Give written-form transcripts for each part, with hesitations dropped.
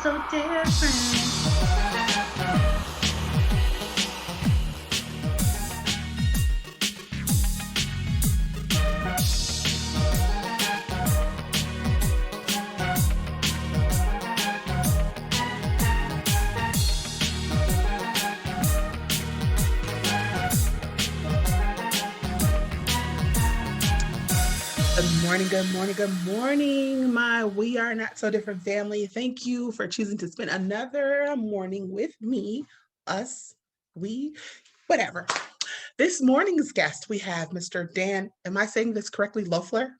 so different. Good morning, good morning, good morning, my We Are Not So Different family. Thank you for choosing to spend another morning with me, us, we, whatever. This morning's guest, we have Mr. Dan. Am I saying this correctly? Loeffler?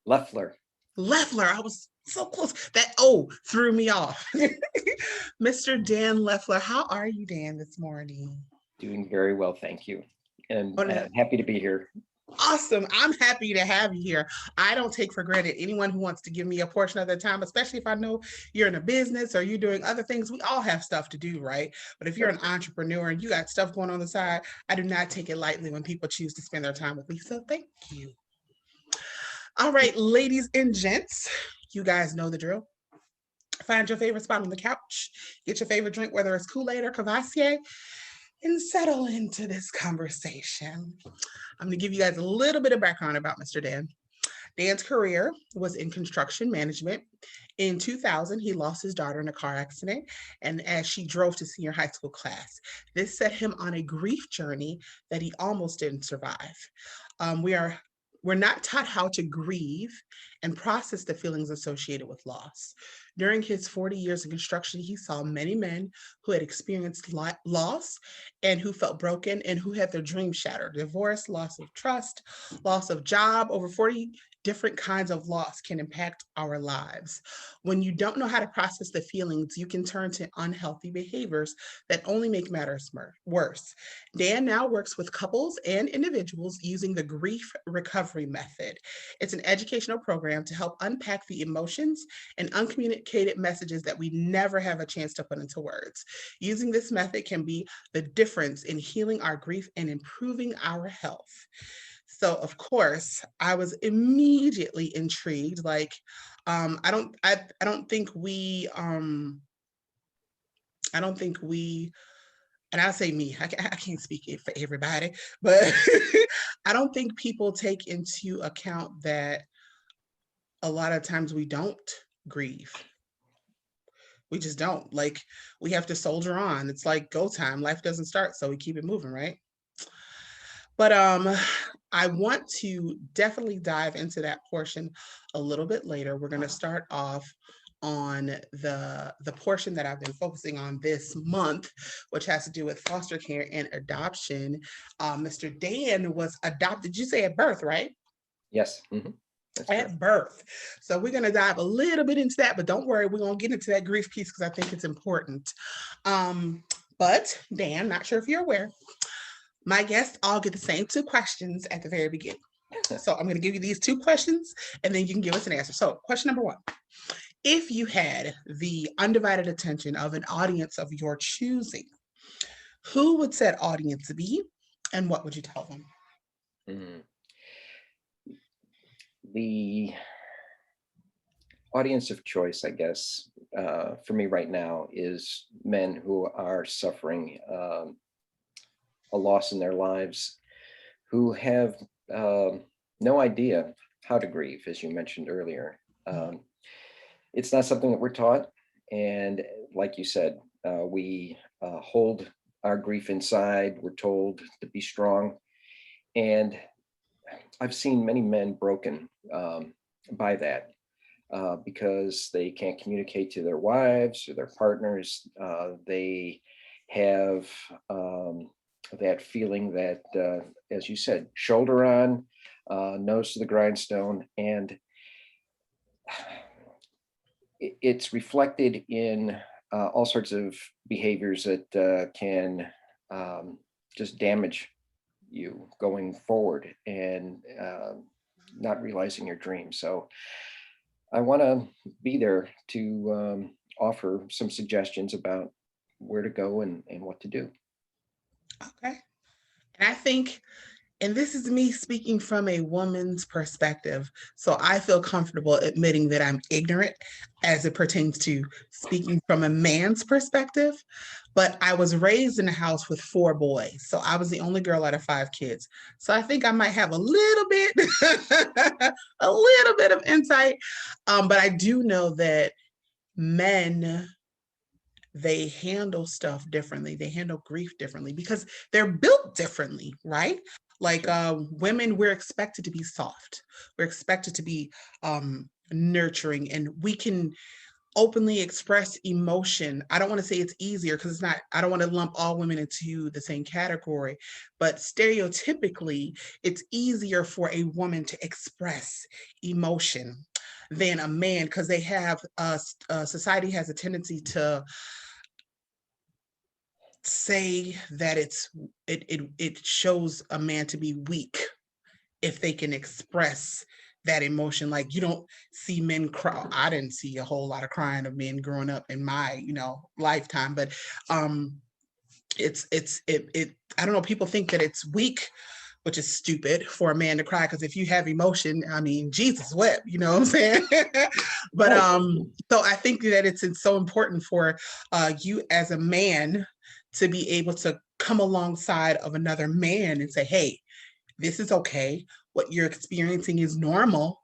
Loeffler. Loeffler. I was so close. That O threw me off. Mr. Dan Loeffler, how are you, Dan, this morning? Doing very well, thank you. And Oh, no. happy to be here. Awesome. I'm happy to have you here. I don't take for granted anyone who wants to give me a portion of their time, especially if I know you're in a business or you're doing other things. We all have stuff to do, right? But if you're an entrepreneur and you got stuff going on the side, I do not take it lightly when people choose to spend their time with me. So thank you. All right, ladies and gents, you guys know the drill. Find your favorite spot on the couch, get your favorite drink, whether it's Kool-Aid or Cavassier, and settle into this conversation. I'm going to give you guys a little bit of background about Mr. Dan. Dan's career was in construction management. In 2000, he lost his daughter in a car accident, and as she drove to senior high school class, this set him on a grief journey that he almost didn't survive. We're not taught how to grieve and process the feelings associated with loss. During his 40 years in construction, he saw many men who had experienced loss and who felt broken and who had their dreams shattered. Divorce, loss of trust, loss of job, over 40 different kinds of loss can impact our lives. When you don't know how to process the feelings, you can turn to unhealthy behaviors that only make matters worse. Dan now works with couples and individuals using the grief recovery method. It's an educational program to help unpack the emotions and uncommunicated messages that we never have a chance to put into words. Using this method can be the difference in healing our grief and improving our health. So of course, I was immediately intrigued. Like, I don't think we, and I'll say me, I can't speak for everybody, but I don't think people take into account that a lot of times we don't grieve. We just don't. Like, we have to soldier on. It's like go time. Life doesn't start, so we keep it moving, right? But I want to definitely dive into that portion a little bit later. We're going to start off on the portion that I've been focusing on this month, which has to do with foster care and adoption. Mr. Dan was adopted. Did you say at birth, right? Yes. Mm-hmm. At birth. So we're going to dive a little bit into that, but don't worry, we're going to get into that grief piece because I think it's important. But Dan, not sure if you're aware, my guests all get the same two questions at the very beginning. So I'm going to give you these two questions and then you can give us an answer. So question number one, if you had the undivided attention of an audience of your choosing, who would said audience be and what would you tell them? Mm-hmm. The audience of choice, I guess, for me right now is men who are suffering a loss in their lives, who have no idea how to grieve, as you mentioned earlier. It's not something that we're taught. And like you said, we hold our grief inside. We're told to be strong. And I've seen many men broken by that because they can't communicate to their wives or their partners. They have that feeling that, as you said, shoulder on, nose to the grindstone, and it's reflected in all sorts of behaviors that can just damage you going forward and not realizing your dreams. So I want to be there to offer some suggestions about where to go and what to do. Okay. And I think And this is me speaking from a woman's perspective. So I feel comfortable admitting that I'm ignorant as it pertains to speaking from a man's perspective. But I was raised in a house with four boys. So I was the only girl out of five kids. So I think I might have a little bit, a little bit of insight. But I do know that men, they handle stuff differently. They handle grief differently because they're built differently, right? Like Sure. women, we're expected to be soft. We're expected to be nurturing, and we can openly express emotion. I don't want to say it's easier because it's not, I don't want to lump all women into the same category, but stereotypically, it's easier for a woman to express emotion than a man because they have society has a tendency to say that it shows a man to be weak if they can express that emotion. Like you don't see men cry. I didn't see a whole lot of crying of men growing up in my lifetime, but um it I don't know, people think that it's weak, which is stupid for a man to cry, because if you have emotion, I mean, Jesus wept, you know what I'm saying? But Right. so I think that it's so important for you as a man to be able to come alongside of another man and say, hey, this is okay. What you're experiencing is normal.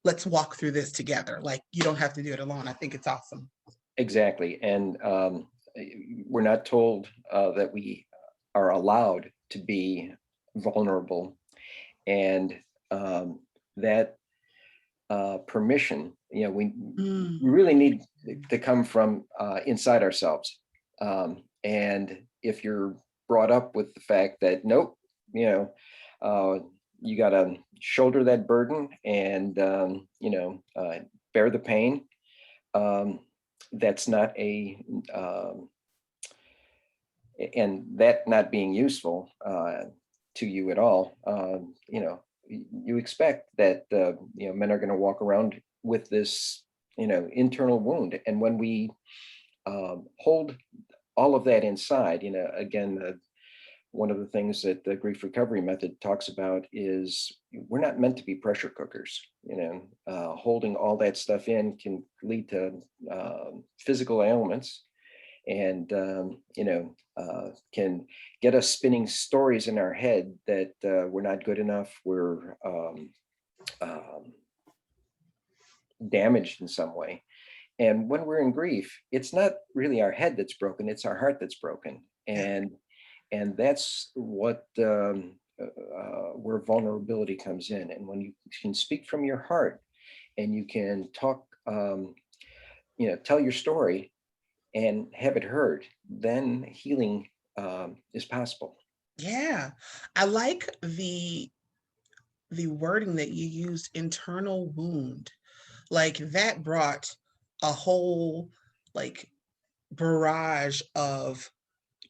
Let's walk through this together. Like you don't have to do it alone. I think it's awesome. Exactly. And we're not told that we are allowed to be vulnerable, and that permission, Mm, we really need to come from inside ourselves. And if you're brought up with the fact that nope, you know, you got to shoulder that burden and bear the pain. Um, that's not a and that not being useful to you at all. You expect that men are going to walk around with this internal wound, and when we hold all of that inside, again, one of the things that the grief recovery method talks about is we're not meant to be pressure cookers. Holding all that stuff in can lead to physical ailments, and can get us spinning stories in our head that we're not good enough, we're um, damaged in some way. And when we're in grief, it's not really our head that's broken, it's our heart that's broken. yeah. And that's what where vulnerability comes in. And when you can speak from your heart and you can talk, tell your story and have it heard, then healing is possible. Yeah. I like the wording that you used, internal wound. Like that brought a whole like barrage of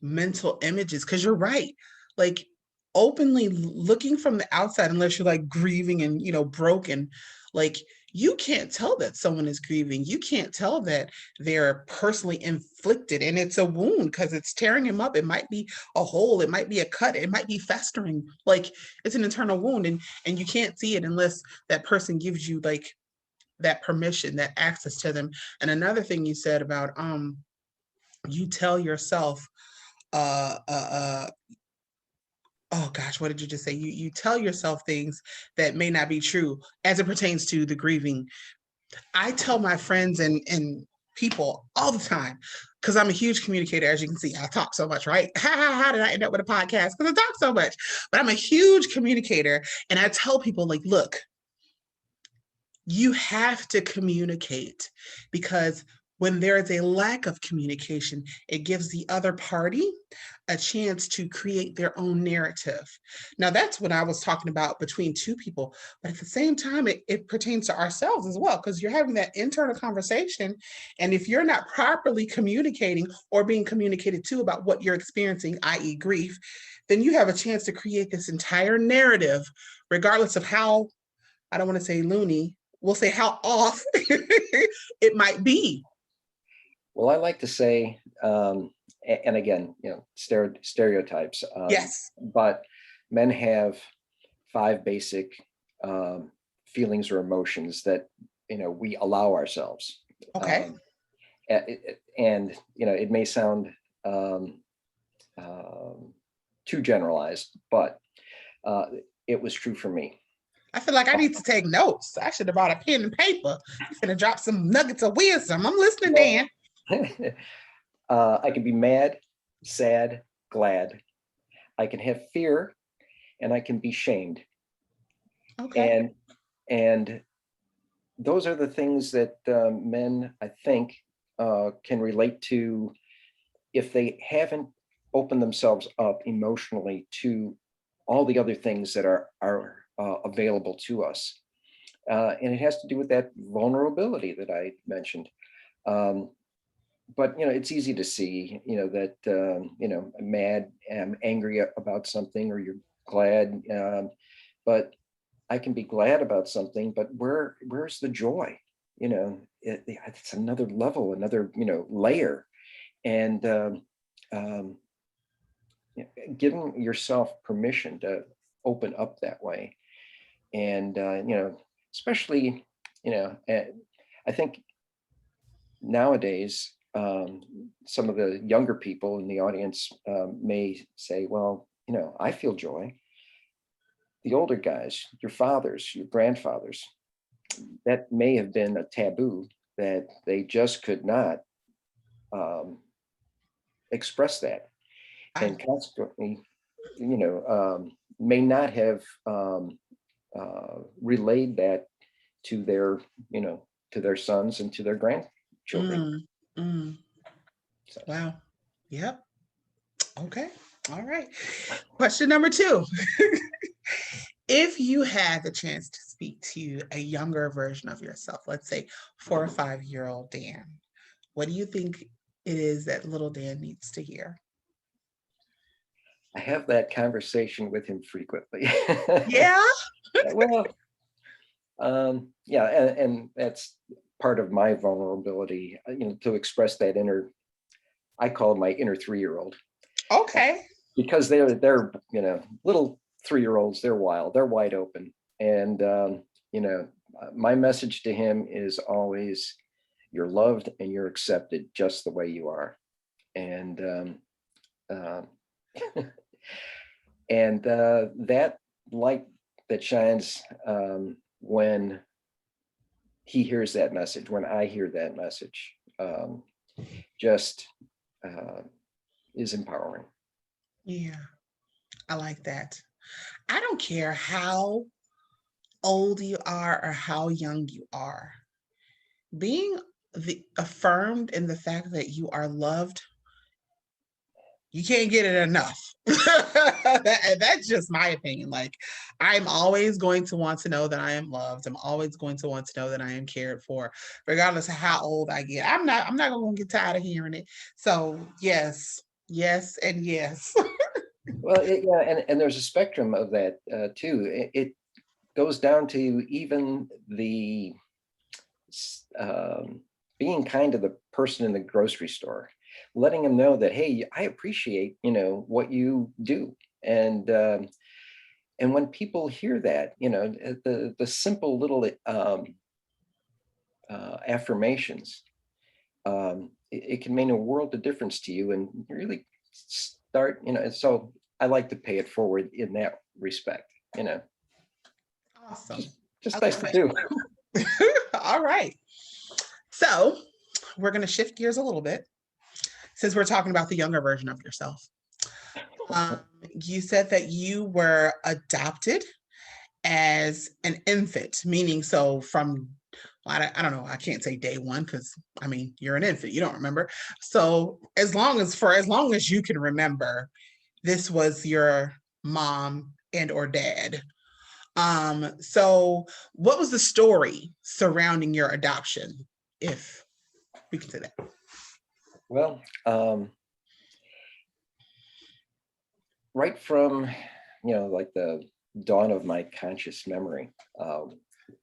mental images, because you're right. Like openly looking from the outside, unless you're like grieving and broken, like you can't tell that someone is grieving. You can't tell that they're personally inflicted, and it's a wound because it's tearing him up. It might be a hole, it might be a cut, it might be festering. Like it's an internal wound, and you can't see it unless that person gives you like that permission, that access to them. And another thing you said about you tell yourself uh uh uh oh gosh, what did you just say? You tell yourself things that may not be true as it pertains to the grieving. I tell my friends and people all the time, because I'm a huge communicator. As you can see, I talk so much, right? How did I end up with a podcast? Because I talk so much. But I'm a huge communicator, and I tell people like, look, you have to communicate, because when there is a lack of communication, it gives the other party a chance to create their own narrative. Now, that's what I was talking about between two people. But at the same time, it pertains to ourselves as well, because you're having that internal conversation. And if you're not properly communicating or being communicated to about what you're experiencing, i.e., grief, then you have a chance to create this entire narrative, regardless of how, I don't want to say loony, we'll say how off it might be. Well, I like to say, and again, stereotypes, Yes. but men have 5 basic feelings or emotions that, we allow ourselves. Okay. And, it may sound too generalized, but it was true for me. I feel like I need to take notes. I should have brought a pen and paper. You're gonna drop some nuggets of wisdom. I'm listening, Dan. I can be mad, sad, glad. I can have fear, and I can be shamed. Okay. And those are the things that men, I think, can relate to if they haven't opened themselves up emotionally to all the other things that are available to us. And it has to do with that vulnerability that I mentioned. But it's easy to see, that I'm mad, I'm angry about something, or you're glad. But I can be glad about something, but where's the joy? It's another level, another layer, and giving yourself permission to open up that way, and especially, I think nowadays, some of the younger people in the audience may say, well, I feel joy. The older guys, your fathers, your grandfathers, that may have been a taboo that they just could not express that. And consequently, may not have relayed that to their sons and to their grandchildren. Mm, mm. So, Wow. Yep. Okay. All right. Question number 2. If you had the chance to speak to a younger version of yourself, let's say 4 or 5-year-old Dan, what do you think it is that little Dan needs to hear? I have that conversation with him frequently. Yeah. Well, yeah, and that's part of my vulnerability, to express that I call it my inner 3-year-old, Okay. because they're little 3-year-olds. They're wild, they're wide open, and my message to him is always, you're loved and you're accepted just the way you are. And uh, and that light that shines when he hears that message, when I hear that message, just is empowering. Yeah. I like that. I don't care how old you are or how young you are. Being affirmed in the fact that you are loved, you can't get it enough. That's just my opinion. Like, I'm always going to want to know that I am loved. I'm always going to want to know that I am cared for, regardless of how old I get. I'm not gonna get tired of hearing it. So yes, yes, and yes. Well, yeah, and there's a spectrum of that too. It goes down to even the being kind to the person in the grocery store, letting them know that, hey, I appreciate what you do. And when people hear that, the simple little affirmations, it can mean a world of difference to you, and really start, so I like to pay it forward in that respect. Awesome. Just I nice love to do. it. All right. So we're going to shift gears a little bit since we're talking about the younger version of yourself. You said that you were adopted as an infant, meaning so from, I don't know, I can't say day one because I mean you're an infant, you don't remember. So as long as you can remember, this was your mom and or dad. So what was the story surrounding your adoption, if we can say that? Well, right from like the dawn of my conscious memory,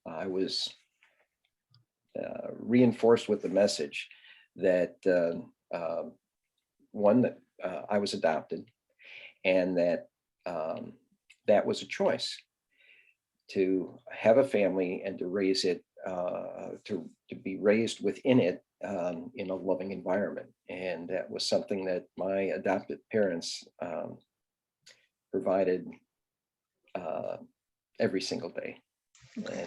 I was reinforced with the message that one, that I was adopted, and that that was a choice to have a family and to raise it, to be raised within it, in a loving environment. And that was something that my adopted parents provided every single day. Okay.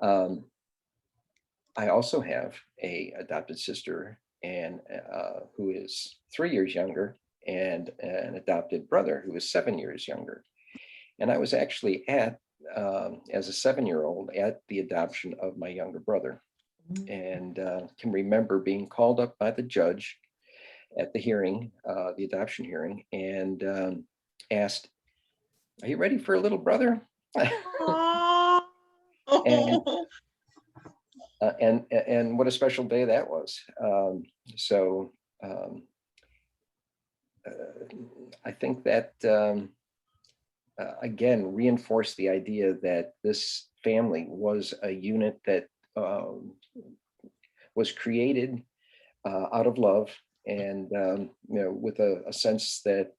And I also have a adopted sister, and who is 3 years younger, and an adopted brother who is 7 years younger. And I was actually at, as a 7-year-old, at the adoption of my younger brother, and can remember being called up by the judge at the hearing, the adoption hearing, and asked, "Are you ready for a little brother?" Aw. and and what a special day that was. So I think that again reinforced the idea that this family was a unit that was created out of love, and with a sense that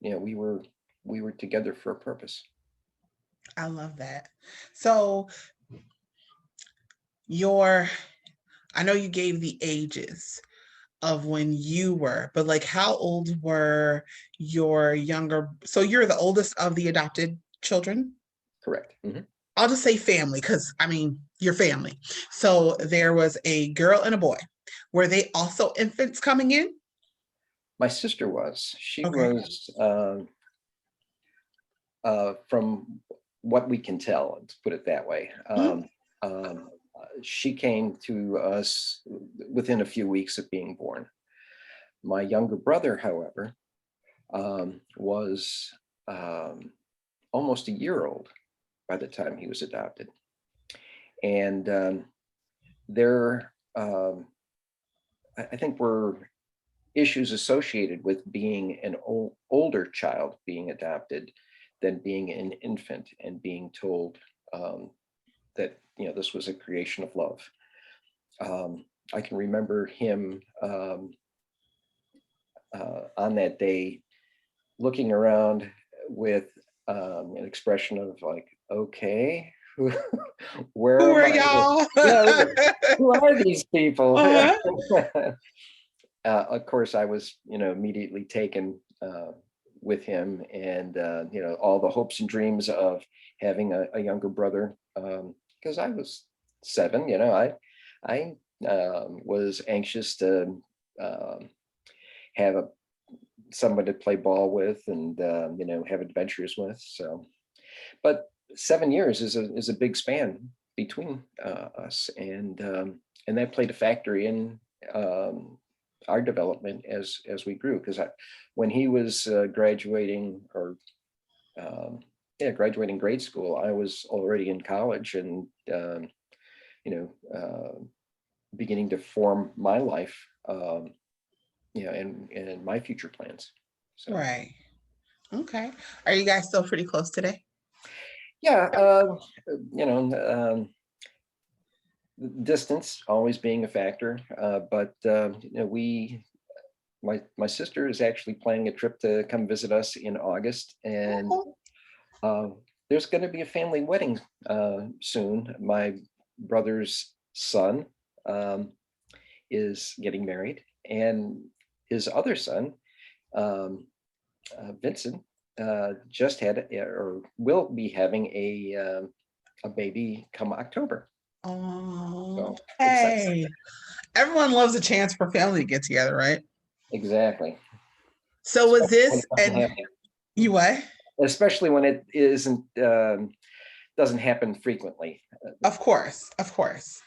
we were together for a purpose. I love that. So your, I know you gave the ages of when you were, but like how old were your younger, so you're the oldest of the adopted children? Correct. Mhm. I'll just say family because I mean, your family. So there was a girl and a boy. Were they also infants coming in? My sister was. She Okay. was, from what we can tell, let's put it that way. Mhm. She came to us within a few weeks of being born. My younger brother, however, was almost a year old by the time he was adopted. And there, I think, were issues associated with being an older child being adopted than being an infant and being told that this was a creation of love. I can remember him on that day looking around with an expression of like, okay, where Who am are I? y'all? Yeah, who are these people? Uh-huh. Of course, I was, immediately taken with him, and all the hopes and dreams of having a younger brother. Because I was 7, I was anxious to have someone to play ball with, and have adventures with. So, but 7 years is a big span between us, and that played a factor in our development as we grew. Because when he was graduating, or graduating grade school, I was already in college, and you know beginning to form my life, and my future plans. So Right. Okay. Are you guys still pretty close today? yeah, you know, distance always being a factor, but my sister is actually planning a trip to come visit us in August, and Oh, uh, there's going to be a family wedding soon. My brother's son is getting married, and his other son, Vincent, just had or will be having a baby come October. oh, So excited. hey. Everyone loves a chance for family to get together, right? Exactly. So was Especially when this it doesn't and happen. you what? Especially when it isn't doesn't happen frequently. Of course, of course.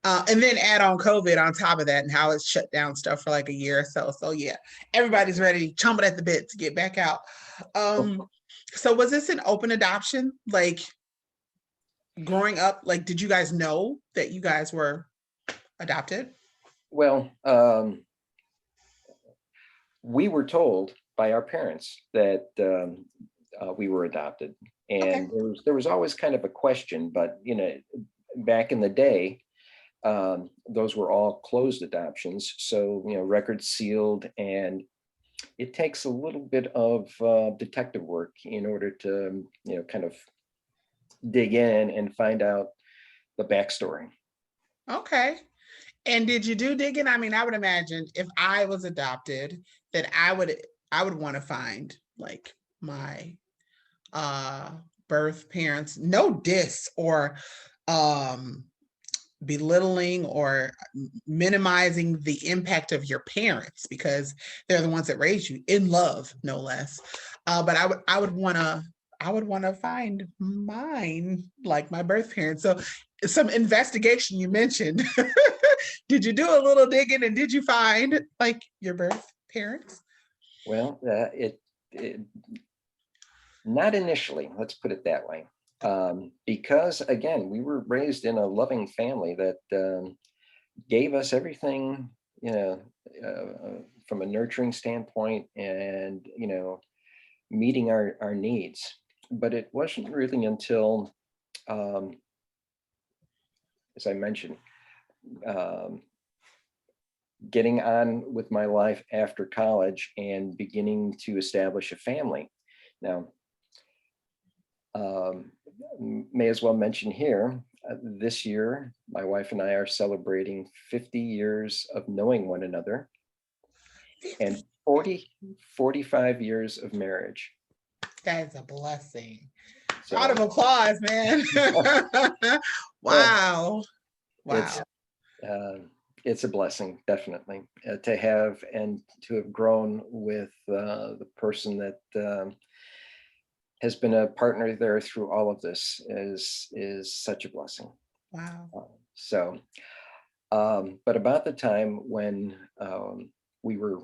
And then add on COVID on top of that and how it's shut down stuff for like a year or so. So yeah, everybody's ready, chomping at the bit to get back out. Um, so was this an open adoption? Like growing up, like did you guys know that you guys were adopted? Well, we were told by our parents that we were adopted, Okay. and there was always kind of a question, but back in the day, those were all closed adoptions, so records sealed, and it takes a little bit of detective work in order to, kind of dig in and find out the backstory. Okay. And did you do digging? I mean, I would imagine if I was adopted, that I would want to find like my uh birth parents, no diss or um belittling or minimizing the impact of your parents because they're the ones that raised you in love, no less. But I would want to find mine, like my birth parents. So some investigation you mentioned. Did you do a little digging and did you find like your birth parents? Well, it not initially, let's put it that way. Because again, we were raised in a loving family that gave us everything, from a nurturing standpoint and, meeting our needs. But it wasn't really until, um, as I mentioned, um, getting on with my life after college and beginning to establish a family. Now, may as well mention here, this year, my wife and I are celebrating 50 years of knowing one another and 45 years of marriage. That is a blessing. Round of So, applause, man. well, Wow. it's Wow. uh, it's a blessing, definitely, to have and to have grown with the person that has been a partner there through all of this is such a blessing. Wow. So, but about the time when we were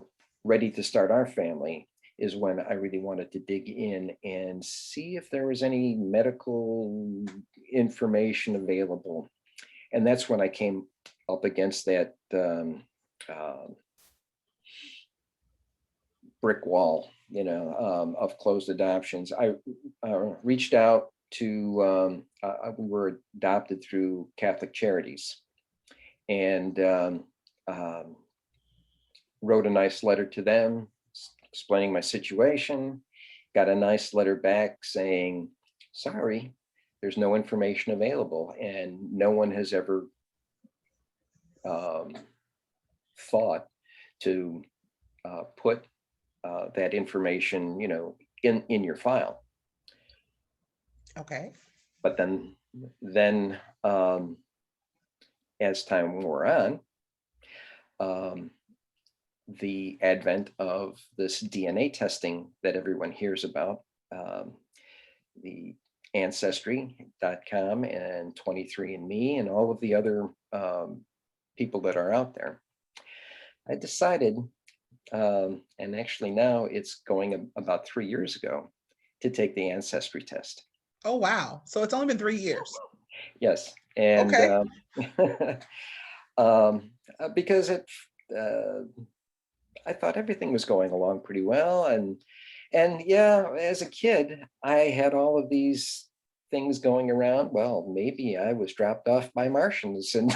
ready to start our family is when I really wanted to dig in and see if there was any medical information available. And that's when I came up against that uh, brick wall, of closed adoptions. I reached out to, we were adopted through Catholic Charities and um, wrote a nice letter to them explaining my situation. Got a nice letter back saying, sorry, there's no information available. And no one has ever um, thought to put that information, in your file. Okay. But then as time wore on, um, the advent of this DNA testing that everyone hears about, um, the Ancestry.com and 23andMe and all of the other people that are out there, I decided, and actually now it's going about 3 years ago, to take the ancestry test. Oh, wow. So it's only been 3 years. Yes, and Okay. because uh, I thought everything was going along pretty well, and yeah, as a kid, I had all of these things going around. Well, maybe I was dropped off by Martians, and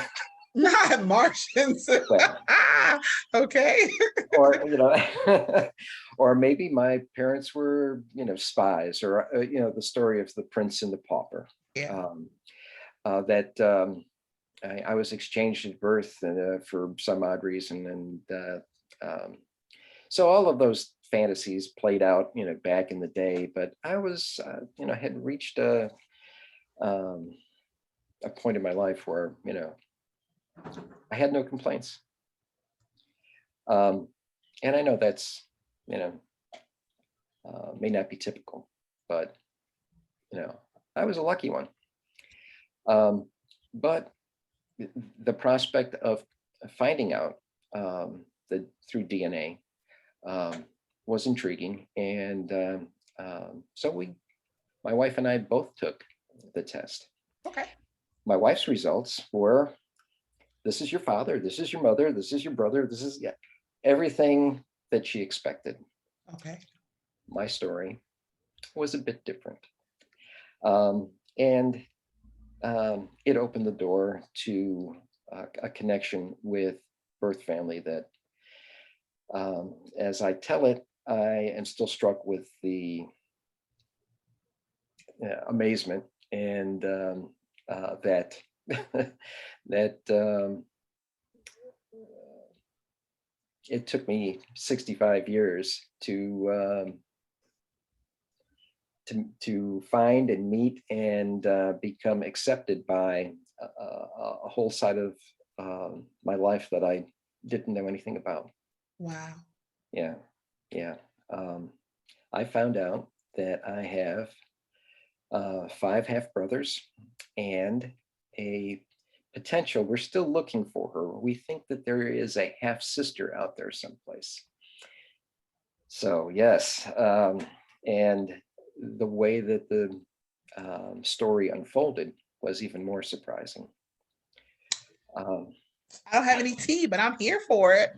Not Martians. well, Okay. or or maybe my parents were, spies, or the story of the prince and the pauper. Yeah. Um, that I was exchanged at birth for some odd reason, and so all of those fantasies played out, back in the day. But I was, had reached um, a point in my life where, I had no complaints. Um, and I know that's, you know, may not be typical, but you know, I was a lucky one. Um, but the prospect of finding out that through DNA was intriguing, and so my wife and I both took the test. Okay. My wife's results were: this is your father, this is your mother, this is your brother, this is, yeah, everything that she expected. Okay. My story was a bit different. And it opened the door to a connection with birth family that, as I tell it I am still struck with the amazement and that that it took me 65 years to find and meet and become accepted by a whole side of my life that I didn't know anything about. Wow. Yeah, yeah. I found out that I have 5 half brothers and a potential. We're still looking for her. We think that there is a half sister out there someplace. So yes, and the way that the story unfolded was even more surprising. I don't have any tea, but I'm here for it.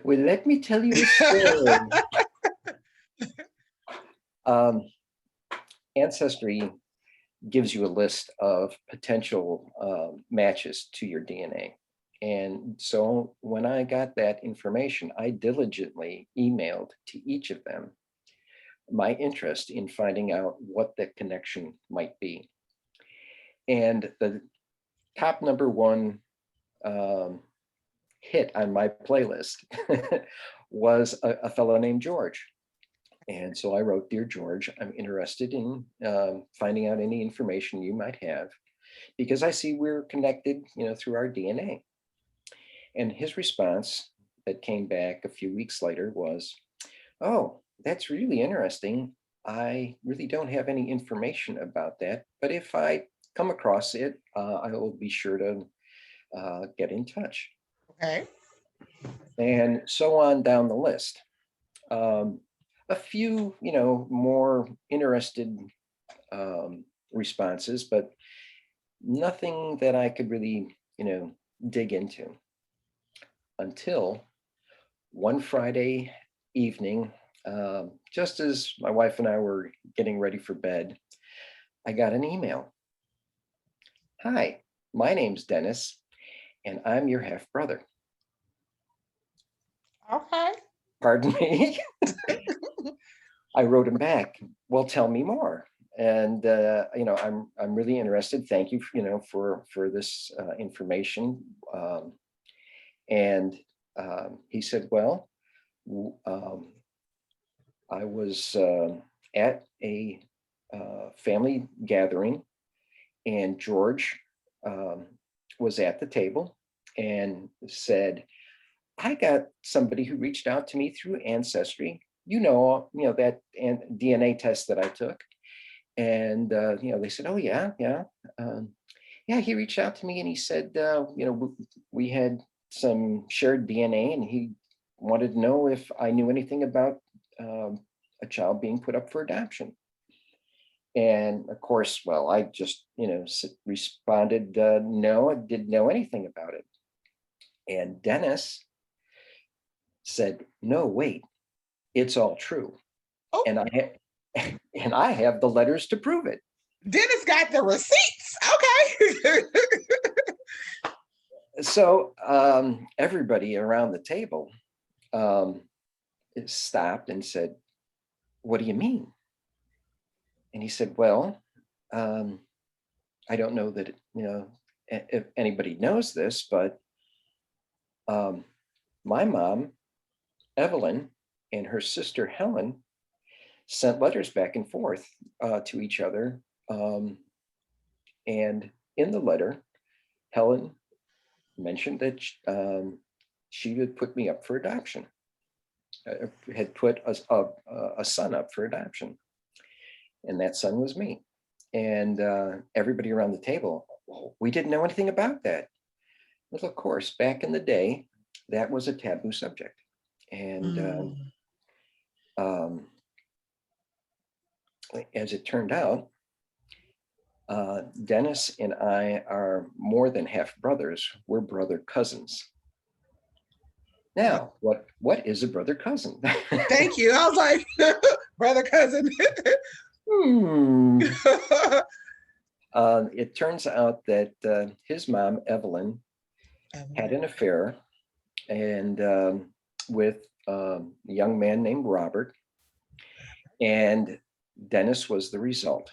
Well, let me tell you a story. Ancestry gives you a list of potential matches to your DNA. And so when I got that information, I diligently emailed to each of them my interest in finding out what that connection might be. And the top number one hit on my playlist was a fellow named George. And so I wrote, "Dear George, I'm interested in finding out any information you might have because I see we're connected, through our DNA." And his response that came back a few weeks later was, "Oh, that's really interesting. I really don't have any information about that, but if I come across it, I will be sure to get in touch." Okay. And so on down the list. Um, a few, more interested responses, but nothing that I could really, dig into until one Friday evening, just as my wife and I were getting ready for bed, I got an email. "Hi, my name's Dennis, and I'm your half brother." Okay. Pardon me? I wrote him back, "Well, tell me more." And I'm really interested. Thank you, for this information. And he said, "Well, I was at a family gathering, and George was at the table and said, 'I got somebody who reached out to me through Ancestry. That DNA test that I took.' And they said, 'Oh yeah, yeah, yeah.' He reached out to me and he said, we had some shared DNA, and he wanted to know if I knew anything about a child being put up for adoption." And of course, well, I just responded, "No, I didn't know anything about it." And Dennis said, "No, wait, it's all true, Oh, and and I have the letters to prove it." Dennis got the receipts. Okay. So everybody around the table stopped and said, "What do you mean?" And he said, "Well, I don't know that if anybody knows this, but my mom, Evelyn, and her sister Helen sent letters back and forth to each other. And in the letter, Helen mentioned that she would put me up for adoption, had put a son up for adoption. And that son was me. And everybody around the table, we didn't know anything about that. Well, of course, back in the day, that was a taboo subject. And as it turned out, Dennis and I are more than half brothers. We're brother cousins. Now, what is a brother cousin? Thank you. I was like, brother cousin. It turns out that his mom, Evelyn, had an affair and with a young man named Robert, and Dennis was the result.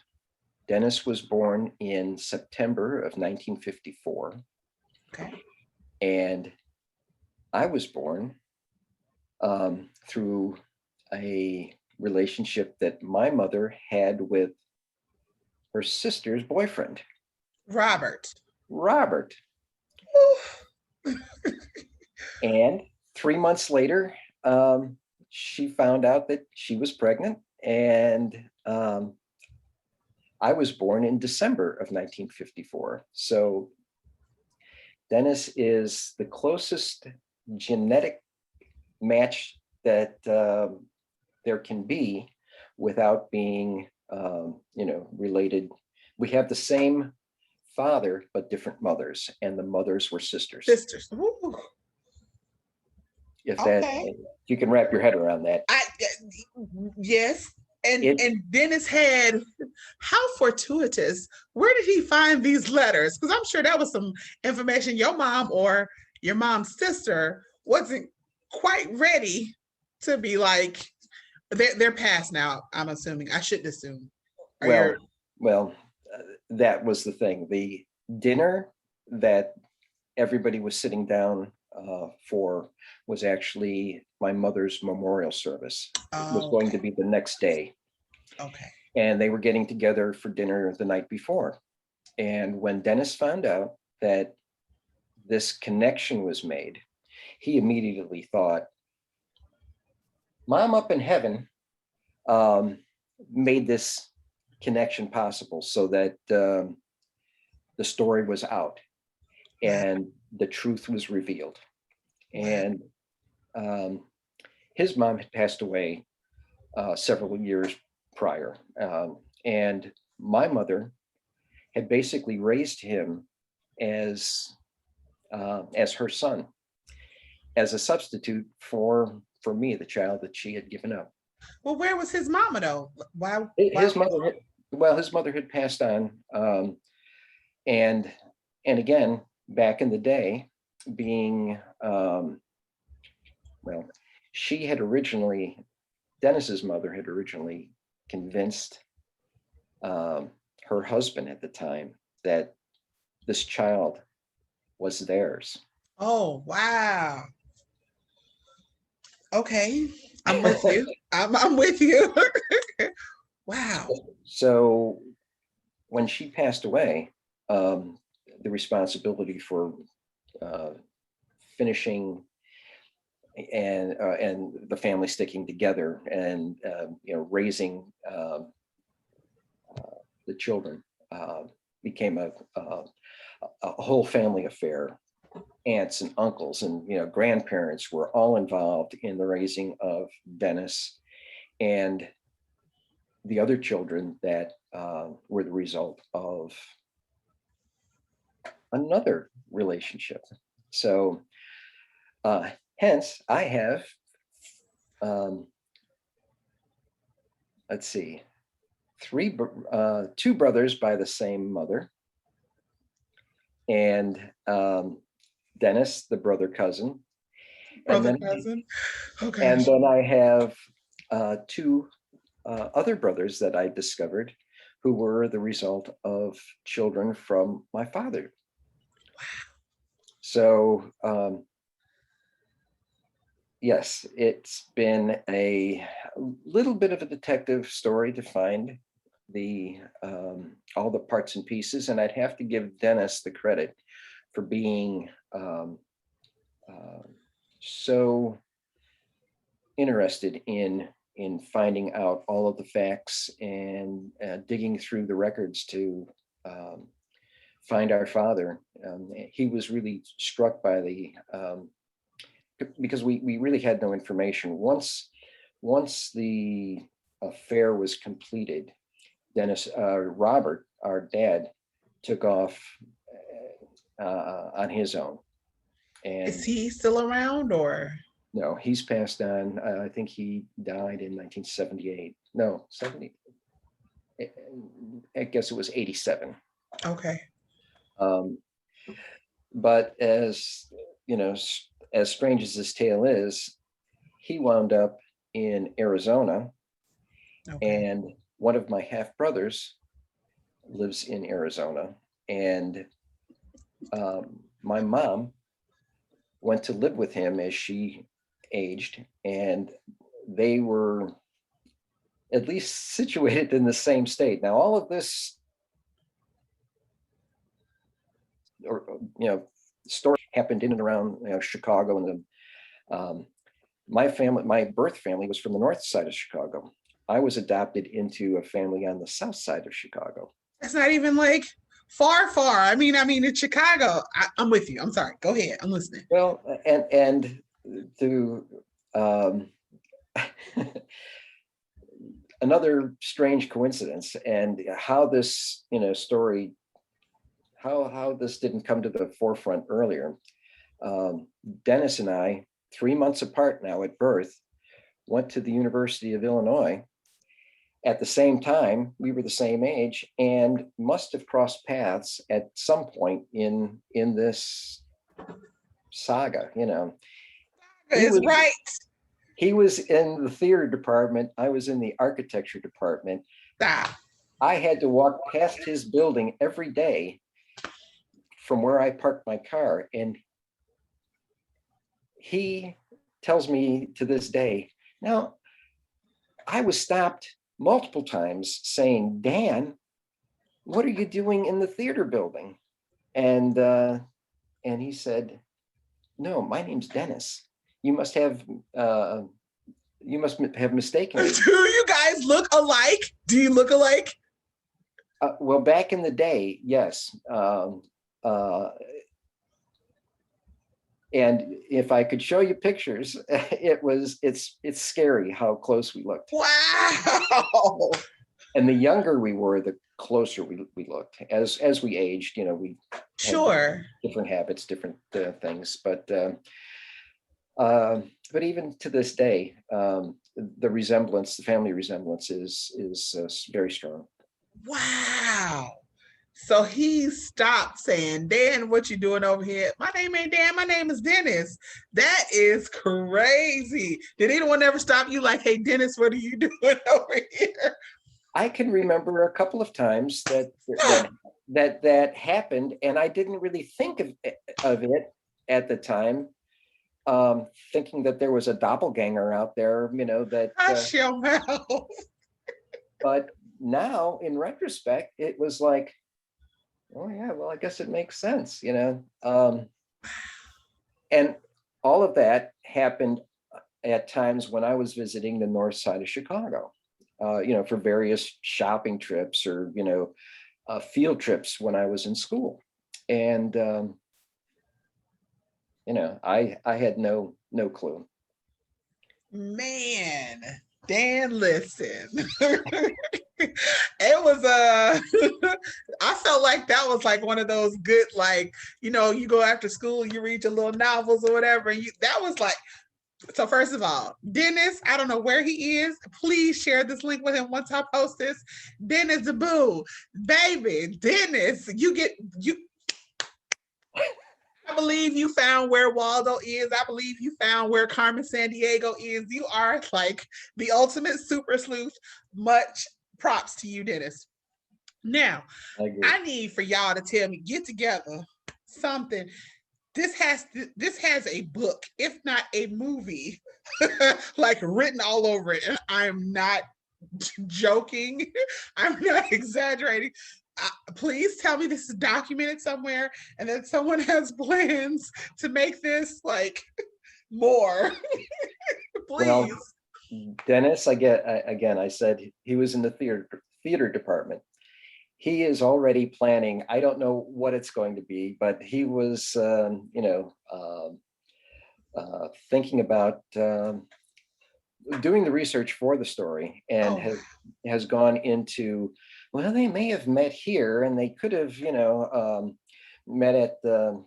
Dennis was born in September of 1954, Okay. and I was born through a relationship that my mother had with her sister's boyfriend, Robert. Robert. Whew. And 3 months later, she found out that she was pregnant, and I was born in December of 1954. So Dennis is the closest genetic match that there can be without being, related. We have the same father, but different mothers, and the mothers were sisters. Sisters. Woo. If that, Okay. you can wrap your head around that. Yes. And It, and Dennis had, how fortuitous. Where did he find these letters? Because I'm sure that was some information your mom or your mom's sister wasn't quite ready to be like, they're past now, I'm assuming. I shouldn't assume. Or well, you're well, that was the thing. The dinner that everybody was sitting down for was actually my mother's memorial service. It was oh, going to okay. be the next day, Okay. and they were getting together for dinner the night before. And when Dennis found out that this connection was made, he immediately thought, Mom up in heaven um, made this connection possible so that the story was out Wow. and the truth was revealed. Wow. And his mom had passed away several years prior. And my mother had basically raised him as her son, as a substitute for me, the child that she had given up. Well, where was his mama though? Why? His mother had, well, his mother had passed on, and again, back in the day, being well, she had originally, Dennis's mother had originally convinced her husband at the time that this child was theirs. Oh, wow. Okay. I'm with you. I'm with you. Wow. So when she passed away, the responsibility for uh, finishing and the family sticking together and raising the children became a whole family affair. Aunts and uncles and grandparents were all involved in the raising of Dennis and the other children that were the result of another relationship. So hence I have let's see, two brothers by the same mother, and Dennis, the brother cousin, and Brother, then cousin. Oh gosh. I have two other brothers that I discovered who were the result of children from my father. So yes, it's been a little bit of a detective story to find the all the parts and pieces, and I'd have to give Dennis the credit for being so interested in finding out all of the facts and digging through the records to find our father. He was really struck by the because we really had no information. Once the affair was completed, Dennis Robert, our dad, took off on his own. And Is he still around or? no, he's passed on. I think he died in 1978. No, 70. I guess it was 87. Okay. But as you know, as strange as this tale is, he wound up in Arizona, Okay. and one of my half brothers lives in Arizona. And my mom went to live with him as she aged, and they were at least situated in the same state. Now, all of this, or story happened in and around Chicago, and my family, my birth family, was from the north side of Chicago. I was adopted into a family on the south side of Chicago. It's not even like far. I mean, in Chicago. I'm with you. I'm sorry. Go ahead. I'm listening. Well, and to um, another strange coincidence, and how this story, how this didn't come to the forefront earlier. Dennis and I, 3 months apart now at birth, went to the University of Illinois at the same time. We were the same age and must have crossed paths at some point in this saga. He It's was right. he was in the theater department. I was in the architecture department. Stop. I had to walk past his building every day from where I parked my car. And he tells me to this day, now, I was stopped multiple times saying, Dan, what are you doing in the theater building? And he said, no, my name's Dennis. You must have mistaken me. Do you guys look alike? Do you look alike? Well, back in the day, yes. And if I could show you pictures, it's scary how close we looked. Wow. And the younger we were, the closer we looked. As we aged, we had Sure. different habits, different things. But even to this day, the family resemblance is very strong. Wow. So he stopped saying, Dan, what you doing over here? My name ain't Dan, my name is Dennis. That is crazy. Did anyone ever stop you like, hey, Dennis, what are you doing over here? I can remember a couple of times that happened, and I didn't really think of it at the time, thinking that there was a doppelganger out there, that. Hush your mouth. But now, in retrospect, it was like, oh yeah, well, I guess it makes sense, and all of that happened at times when I was visiting the north side of Chicago, for various shopping trips or field trips when I was in school, and I had no clue. Man, Dan, listen. It was I felt like that was like one of those good, like, you go after school, you read your little novels or whatever, and that was like. So first of all, Dennis, I don't know where he is. Please share this link with him once I post this. Dennis Boo, baby, Dennis, you. I believe you found where Waldo is. I believe you found where Carmen Sandiego is. You are like the ultimate super sleuth. Much props to you, Dennis. Now, I need for y'all to tell me, get together something. This has a book, if not a movie, like written all over it. And I'm not joking. I'm not exaggerating. Please tell me this is documented somewhere and that someone has plans to make this like more. Please. Well, Dennis, I said he was in the theater department. He is already planning. I don't know what it's going to be, but he was, thinking about doing the research for the story, and has gone into, well, they may have met here, and they could have, met at the,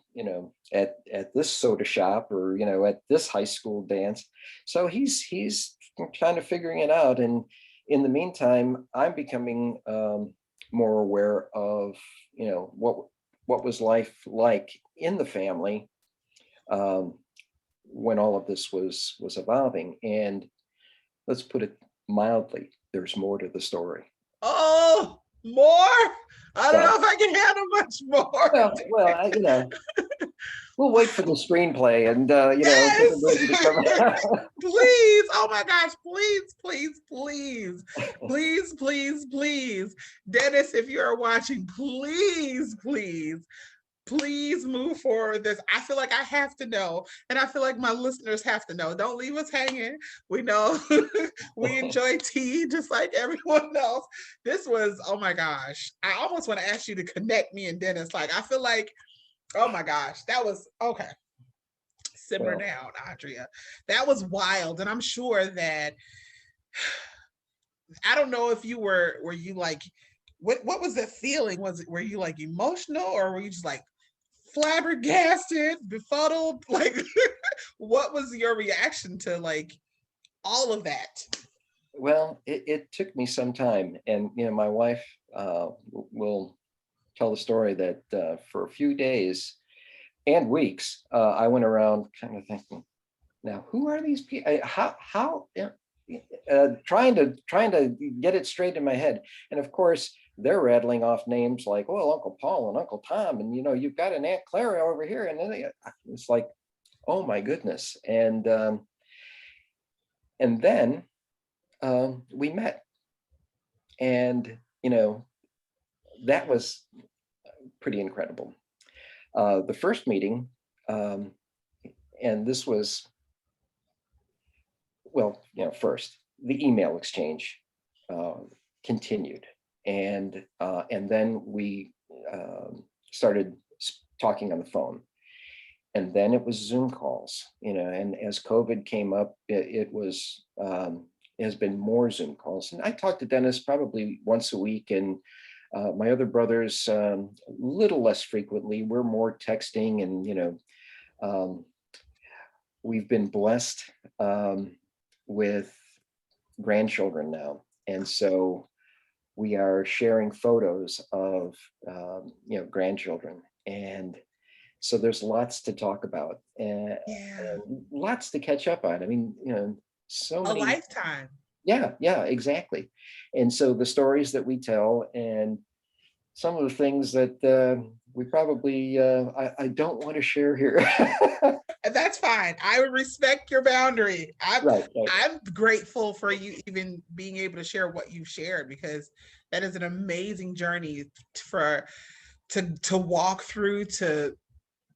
at this soda shop, or at this high school dance. So he's kind of figuring it out, and in the meantime, I'm becoming more aware of what was life like in the family, when all of this was evolving. And let's put it mildly, there's more to the story. Oh, more? I don't know Well, if I can handle much more. you know, we'll wait for the screenplay and get the Yes. movie to come out. Please. Oh my gosh. Please, please, please. Please, please, please. Dennis, if you are watching, please, please move forward this. I feel like I have to know, and I feel like my listeners have to know. Don't leave us hanging. We know we enjoy tea just like everyone else. This was, oh my gosh, I almost want to ask you to connect me and Dennis. Like, I feel like, oh my gosh, that was okay. Simmer Well, down, Andrea. That was wild, and I'm sure that I don't know if you were you like what was the feeling? Were you like emotional, or were you just like flabbergasted, befuddled? Like, what was your reaction to like all of that? well, it took me some time, and my wife will tell the story that for a few days and weeks, I went around kind of thinking, now who are these people? How trying to get it straight in my head. And of course, they're rattling off names like, well, Uncle Paul and Uncle Tom, and you've got an Aunt Clara over here, and then it's like, oh my goodness. And then we met, and that was pretty incredible. The first meeting, and this was, well, first the email exchange uh, continued, and then we started talking on the phone, and then it was Zoom calls, and as COVID came up, it has been more Zoom calls. And I talked to Dennis probably once a week, and my other brothers a little less frequently. We're more texting, and um, we've been blessed with grandchildren now, and so we are sharing photos of grandchildren, and so there's lots to talk about, Yeah, and lots to catch up on. I mean, so a many. lifetime. Yeah, exactly. And so the stories that we tell, and some of the things that we probably I don't want to share here. And that's fine. I would respect your boundary. Right, right. I'm grateful for you even being able to share what you shared, because that is an amazing journey for to walk through, to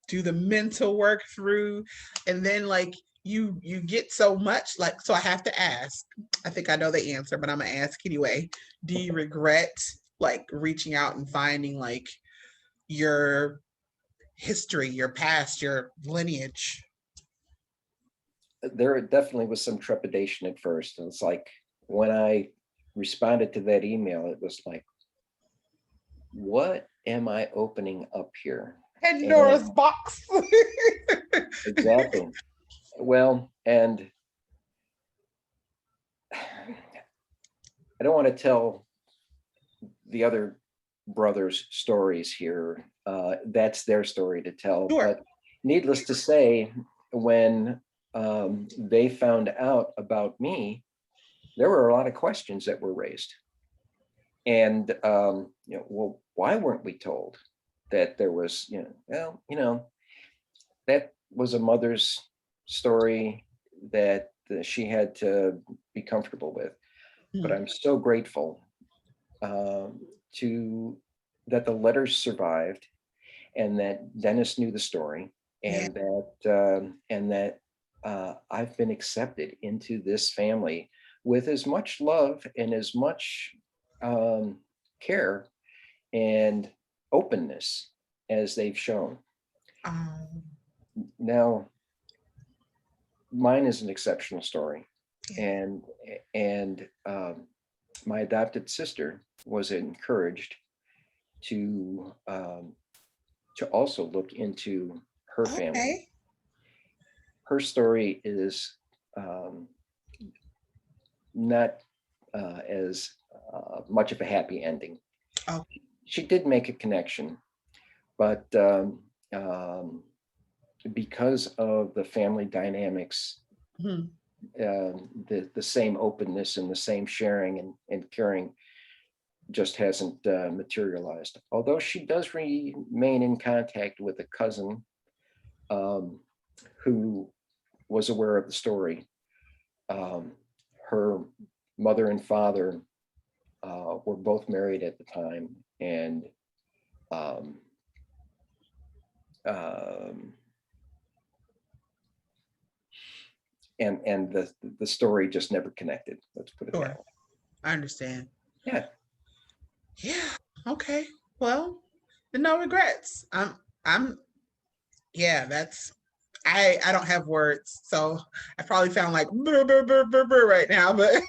do the mental work through, and then like you get so much, like, so I have to ask, I think I know the answer, but I'm gonna ask anyway. Do you regret like reaching out and finding like your history, your past, your lineage? There definitely was some trepidation at first. And it's like when I responded to that email, it was like, what am I opening up here? And Pandora's box. exactly. Well, and I don't want to tell the other brothers' stories here. That's their story to tell. Sure. But needless to say, when they found out about me, there were a lot of questions that were raised. And well, why weren't we told that there was, well, that was a mother's story that she had to be comfortable with. But Mm. I'm so grateful to that the letters survived, and that Dennis knew the story, Yeah. and that I've been accepted into this family with as much love and as much um, care and openness as they've shown. Um, Now, mine is an exceptional story, yeah. and and my adopted sister was encouraged to also look into her family. Okay. Her story is um, not as much of a happy ending. Oh, She did make a connection, but um, because of the family dynamics, Mhm. the same openness and the same sharing and caring just hasn't materialized. Although she does remain in contact with a cousin um, who was aware of the story. Um, Her mother and father were both married at the time, and um, um, and the story just never connected. Let's put it that Sure. way. I understand. Yeah. Yeah. Okay. Well, no regrets. I'm yeah, that's I don't have words. So I probably sound like brr, brr, brr, brr, brr right now, but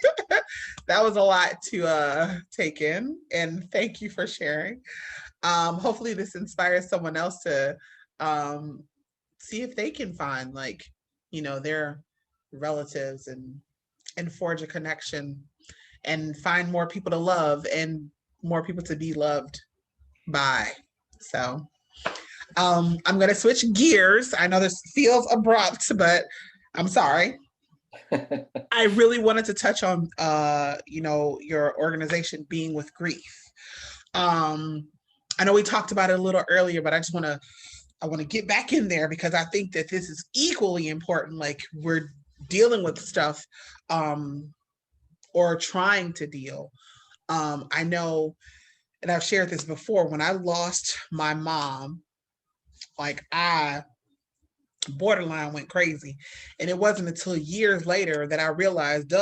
that was a lot to take in. And thank you for sharing. Hopefully this inspires someone else to um see if they can find like, their relatives and forge a connection and find more people to love and more people to be loved by. So I'm gonna switch gears. I know this feels abrupt, but I'm sorry. I really wanted to touch on your organization being with grief. Um I know we talked about it a little earlier, but I want to get back in there because I think that this is equally important. Like we're dealing with stuff um or trying to deal. I know, and I've shared this before, when I lost my mom, like I borderline went crazy. And it wasn't until years later that I realized,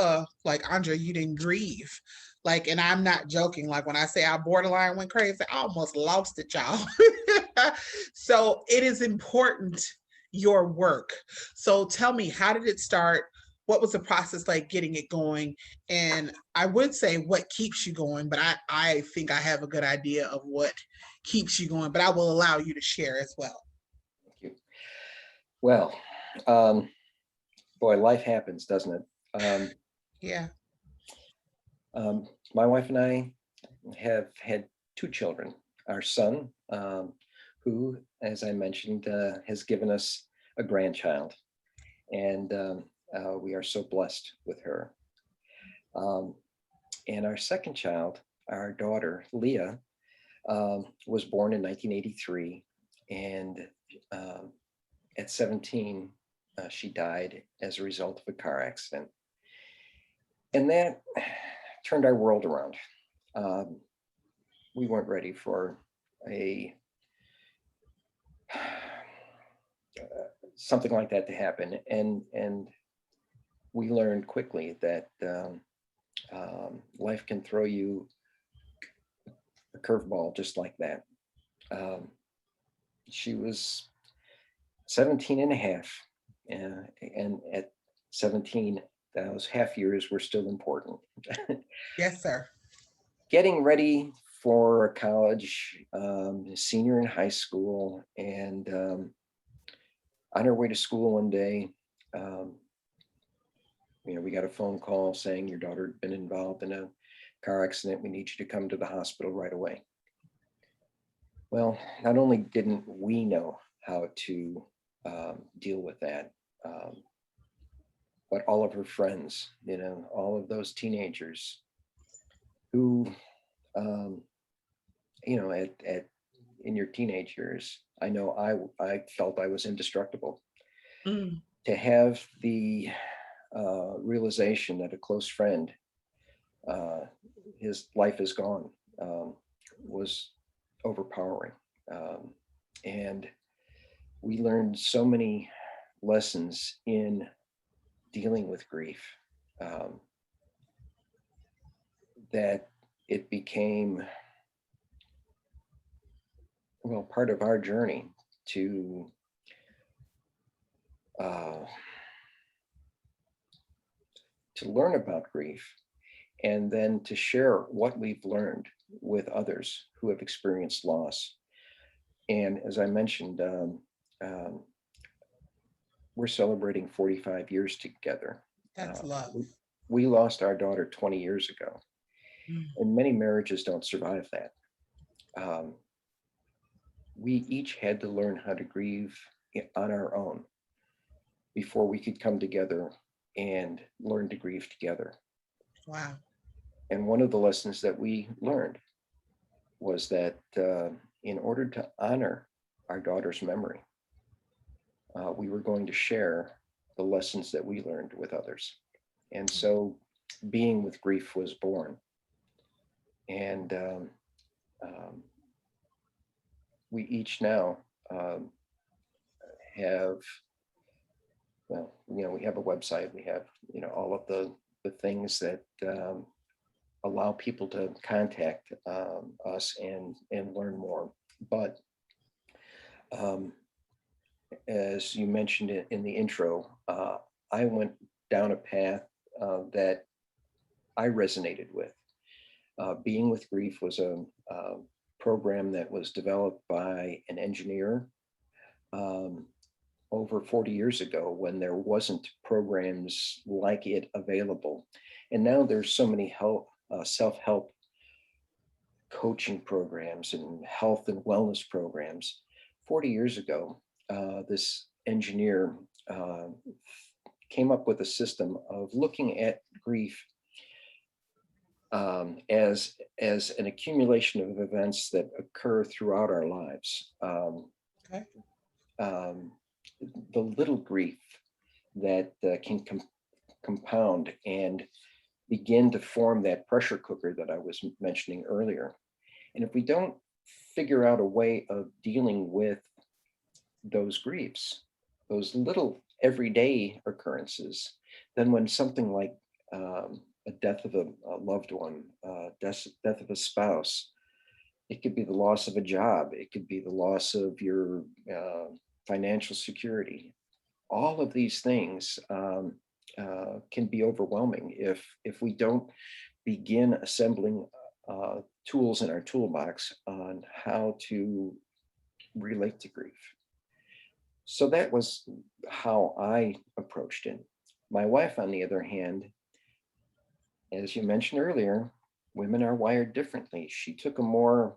like Andre, you didn't grieve. Like, and I'm not joking. Like when I say I borderline went crazy, I almost lost it, y'all. So it is important, your work. So tell me, how did it start? What was the process like getting it going? And I would say what keeps you going, but I think I have a good idea of what keeps you going, but I will allow you to share as well. Thank you. Well, um, boy, life happens, doesn't it? Yeah. My wife and I have had two children. Our son, who, as I mentioned, has given us a grandchild, and we are so blessed with her. Um, and our second child, our daughter, Leah, was born in 1983, and um, at 17, she died as a result of a car accident. And that turned our world around. Um, we weren't ready for a something like that to happen, and we learned quickly that life can throw you a curveball just like that. Um, she was 17 and a half, and at 17, those half years were still important. Yes, sir. Getting ready for college, senior in high school, and on her way to school one day, um, we got a phone call saying your daughter had been involved in a car accident. We need you to come to the hospital right away. Well, not only didn't we know how to deal with that, um, but all of her friends, all of those teenagers who, um, at in your teenage years, I know I felt I was indestructible. Mm, To have the realization that a close friend, uh, his life is gone, was overpowering. Um, and we learned so many lessons in dealing with grief, um, that it became, well, part of our journey to uh, learn about grief and then to share what we've learned with others who have experienced loss. And as I mentioned, um, we're celebrating 45 years together. that's Uh, love. we lost our daughter 20 years ago, Mm, and many marriages don't survive that. Um, we each had to learn how to grieve on our own before we could come together and learn to grieve together. Wow. And one of the lessons that we learned was that in order to honor our daughter's memory, we were going to share the lessons that we learned with others. And so being with grief was born. And um, we each now have, well, we have a website, we have, all of the things that allow people to contact us and learn more. But um, as you mentioned it in the intro, I went down a path that I resonated with. Being with Grief was a program that was developed by an engineer over 40 years ago when there wasn't programs like it available. And now there's so many self-help coaching programs and health and wellness programs. 40 years ago, this engineer came up with a system of looking at grief as an accumulation of events that occur throughout our lives. Okay. The little grief that can compound and begin to form that pressure cooker that I was mentioning earlier. And if we don't figure out a way of dealing with those griefs, those little everyday occurrences, then when something like a death of a loved one, death of a spouse, it could be the loss of a job, it could be the loss of your financial security. All of these things can be overwhelming if we don't begin assembling tools in our toolbox on how to relate to grief. So that was how I approached it. My wife, on the other hand, as you mentioned earlier, women are wired differently. She took a more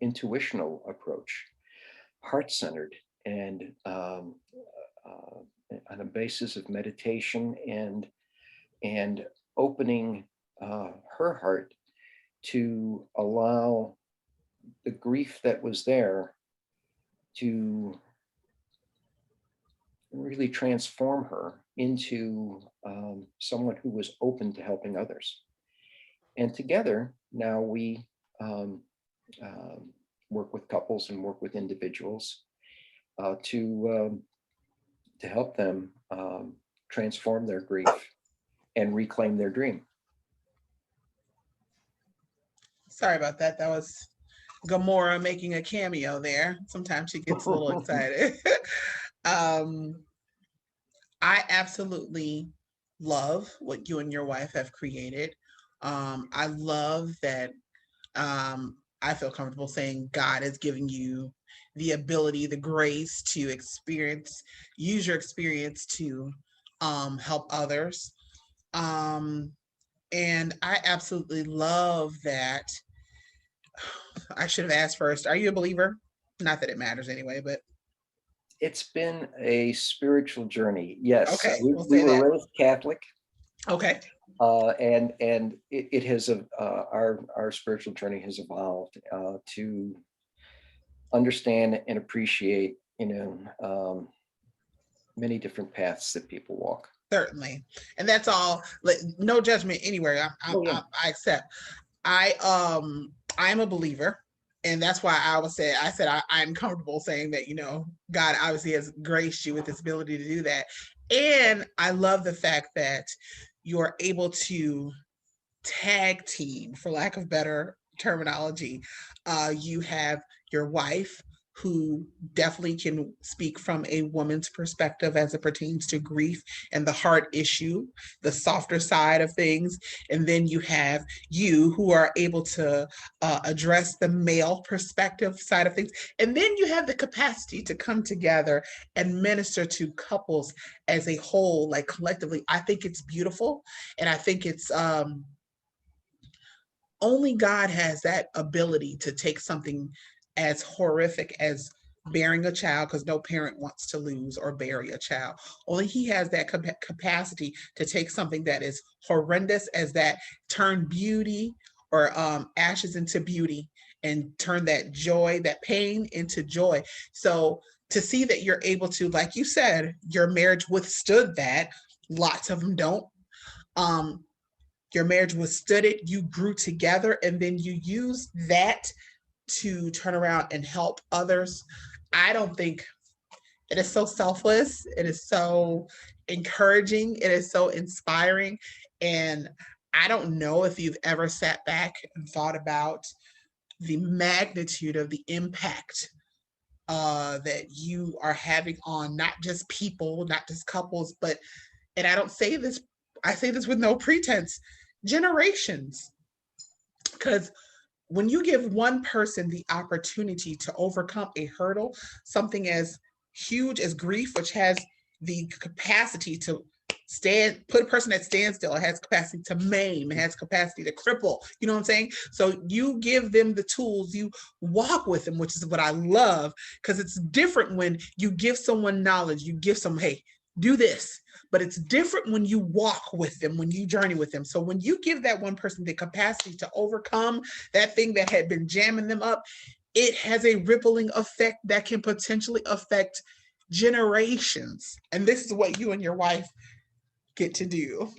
intuitional approach, heart-centered, and on a basis of meditation and opening her heart to allow the grief that was there to really transform her into someone who was open to helping others. And together, now we work with couples and work with individuals to help them transform their grief and reclaim their dream. Sorry about that. That was Gamora making a cameo there. Sometimes she gets a little excited. I absolutely love what you and your wife have created. I love that I feel comfortable saying God is giving you the ability, the grace to use your experience to help others. And I absolutely love that. I should have asked first, are you a believer? Not that it matters anyway, but It's been a spiritual journey. Yes, okay, we'll we say that. were raised Catholic, Okay. and it has our spiritual journey has evolved to understand and appreciate, many different paths that people walk. Certainly. And that's all, like, no judgment anywhere. Oh yeah. I accept. I'm a believer. And that's why I said I'm comfortable saying that, God obviously has graced you with this ability to do that. And I love the fact that you're able to tag team, for lack of better terminology. You have your wife, who definitely can speak from a woman's perspective as it pertains to grief and the heart issue, the softer side of things. And then you have you, who are able to address the male perspective side of things. And then you have the capacity to come together and minister to couples as a whole, like collectively. I think it's beautiful. And I think it's only God has that ability to take something as horrific as bearing a child, because no parent wants to lose or bury a child. Only he has that capacity to take something that is horrendous as that, turn beauty or ashes into beauty, and turn that joy, that pain into joy. So to see that you're able to, like you said, your marriage withstood that. Lots of them don't. Um, your marriage withstood it. You grew together, and then you used that to turn around and help others. I don't think, it is so selfless. It is so encouraging. It is so inspiring. And I don't know if you've ever sat back and thought about the magnitude of the impact that you are having on not just people, not just couples, but, and I don't say this, I say this with no pretense, generations. Because when you give one person the opportunity to overcome a hurdle, something as huge as grief, which has the capacity to put a person at standstill, it has capacity to maim, it has capacity to cripple, you know what I'm saying? So you give them the tools, you walk with them, which is what I love, because it's different when you give someone knowledge, you give some, hey, do this, but it's different when you walk with them, when you journey with them. So when you give that one person the capacity to overcome that thing that had been jamming them up, it has a rippling effect that can potentially affect generations. And this is what you and your wife get to do.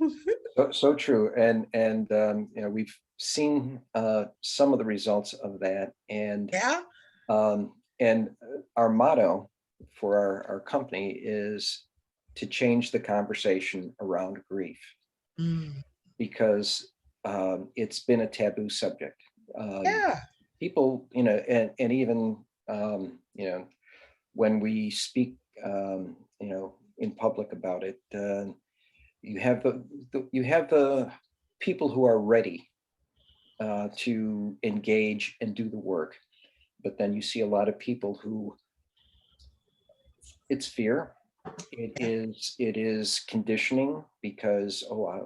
So true. You know, we've seen some of the results of that. Yeah. And our motto for our company is to change the conversation around grief, Mm. because it's been a taboo subject. Yeah. People, you know, and even, you know, when we speak, you know, in public about it, you have the people who are ready to engage and do the work, but then you see a lot of people who, it's fear, Yeah. it is conditioning, because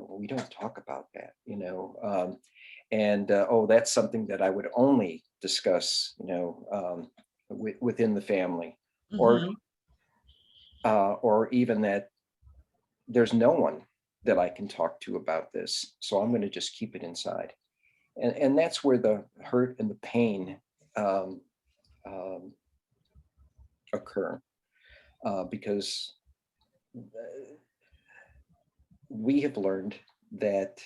we don't talk about that, you know, and oh, that's something that I would only discuss, you know, within the family, or Mm-hmm. or even that there's no one that I can talk to about this, so I'm going to just keep it inside. And that's where the hurt and the pain um, um, occur, because we have learned that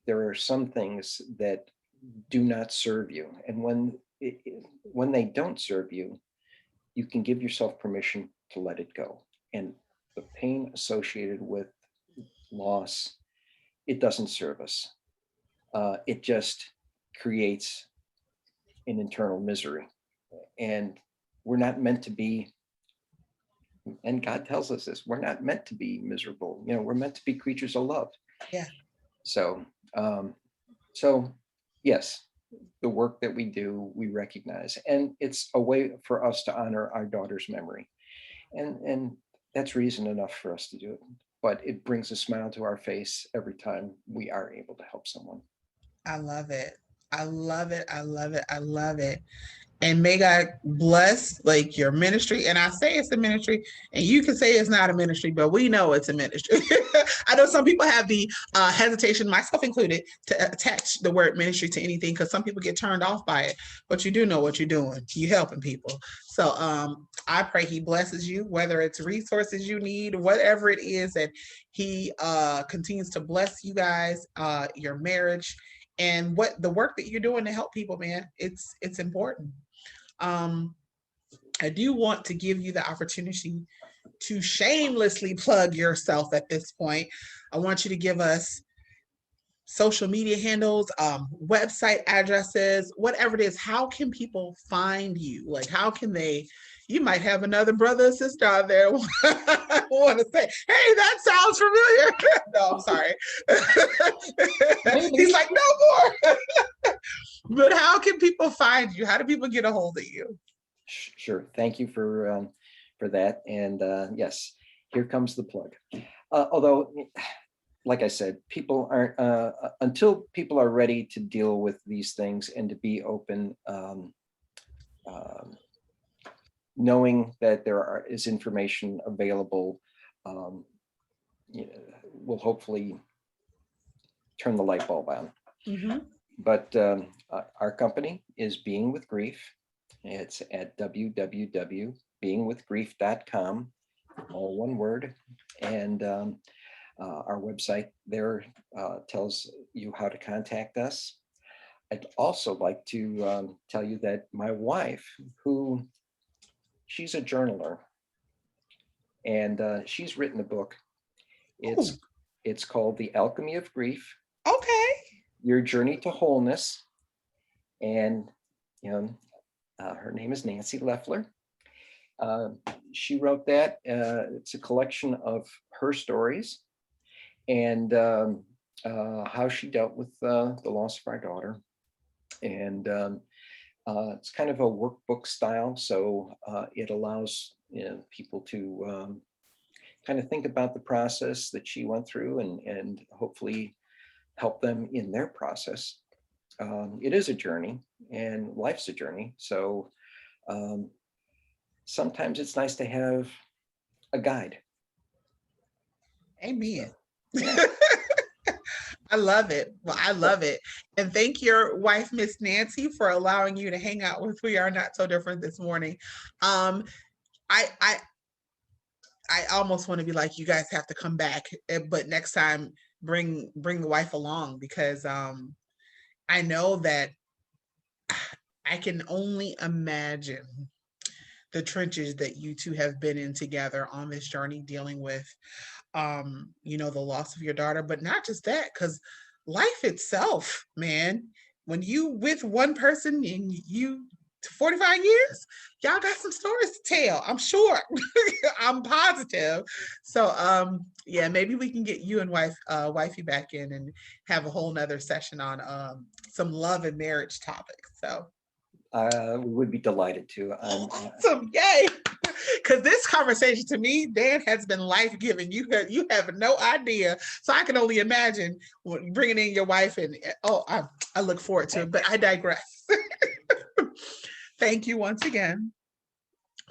there are some things that do not serve you, and when they don't serve you, you can give yourself permission to let it go. And the pain associated with loss, it doesn't serve us. It just creates an internal misery, and we're not meant to be. And God tells us this: we're not meant to be miserable. You know, we're meant to be creatures of love. Yeah. So, um, so yes, the work that we do, we recognize, and it's a way for us to honor our daughter's memory, and that's reason enough for us to do it. But it brings a smile to our face every time we are able to help someone. I love it. I love it. I love it. I love it. And may God bless like your ministry. And I say it's a ministry, and you can say it's not a ministry, but we know it's a ministry. I know some people have the hesitation, myself included, to attach the word ministry to anything because some people get turned off by it. But you do know what you're doing. You helping people. So I pray He blesses you, whether it's resources you need, whatever it is, that He continues to bless you guys, your marriage, and what the work that you're doing to help people, man. It's important. um, I do want to give you the opportunity to shamelessly plug yourself at this point. I want you to give us social media handles, website addresses, whatever it is. How can people find you? Like, how can they? You might have another brother or sister out there who want to say, "Hey, that sounds familiar." No, I'm sorry. He's Maybe. like, "No more." But how can people find you? How do people get a hold of you? Sure. Thank you for that. And yes, here comes the plug. Although, like I said, people aren't until people are ready to deal with these things and to be open. Um, knowing that is information available, will hopefully turn the light bulb on. Mhm. But our company is Being with Grief. It's at www.beingwithgrief.com, all one word. And our website there tells you how to contact us. I'd also like to tell you that my wife, she's a journaler, and she's written a book. Ooh, It's called The Alchemy of Grief, okay. Your Journey to Wholeness. And her name is Nancy Loeffler. She wrote that. It's a collection of her stories and how she dealt with the loss of our daughter. And it's kind of a workbook style, so it allows people to kind of think about the process that she went through and hopefully help them in their process. It is a journey, and life's a journey. So sometimes it's nice to have a guide. Amen. So, yeah. I love it. Well, I love it. And thank your wife, Miss Nancy, for allowing you to hang out with We Are Not So Different this morning. I almost want to be like, you guys have to come back, but next time bring the wife along, because I know that I can only imagine the trenches that you two have been in together on this journey, dealing with the loss of your daughter, but not just that, because life itself, man, when you with one person and you 45 years, y'all got some stories to tell, I'm sure. I'm positive. So yeah, maybe we can get you and wifey back in and have a whole nother session on some love and marriage topics. So We would be delighted to. awesome, yay! Because this conversation to me, Dan, has been life-giving. You have no idea. So I can only imagine bringing in your wife, and I look forward to it. But I digress. Thank you once again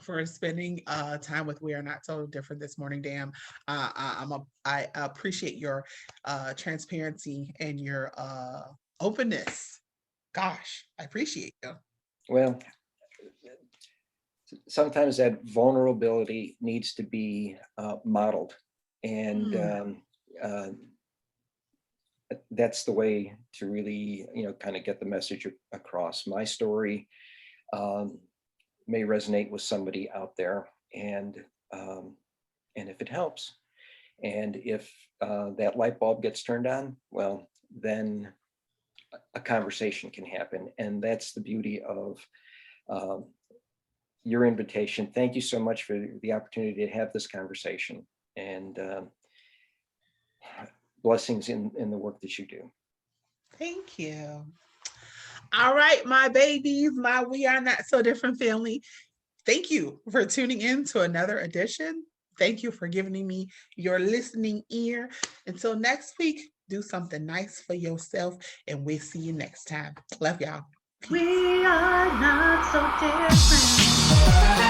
for spending time with We Are Not So Different this morning, Dan. I appreciate your transparency and your openness. Gosh, I appreciate you. Well, sometimes that vulnerability needs to be modeled, and that's the way to really, kind of get the message across. My story may resonate with somebody out there, and if it helps, and if that light bulb gets turned on, well, then a conversation can happen, and that's the beauty of your invitation. Thank you so much for the opportunity to have this conversation, and blessings in the work that you do. Thank you. All right, my babies, my We Are Not So Different family. Thank you for tuning in to another edition. Thank you for giving me your listening ear. Until next week, do something nice for yourself, and we'll see you next time. Love y'all. Peace. We are not so different.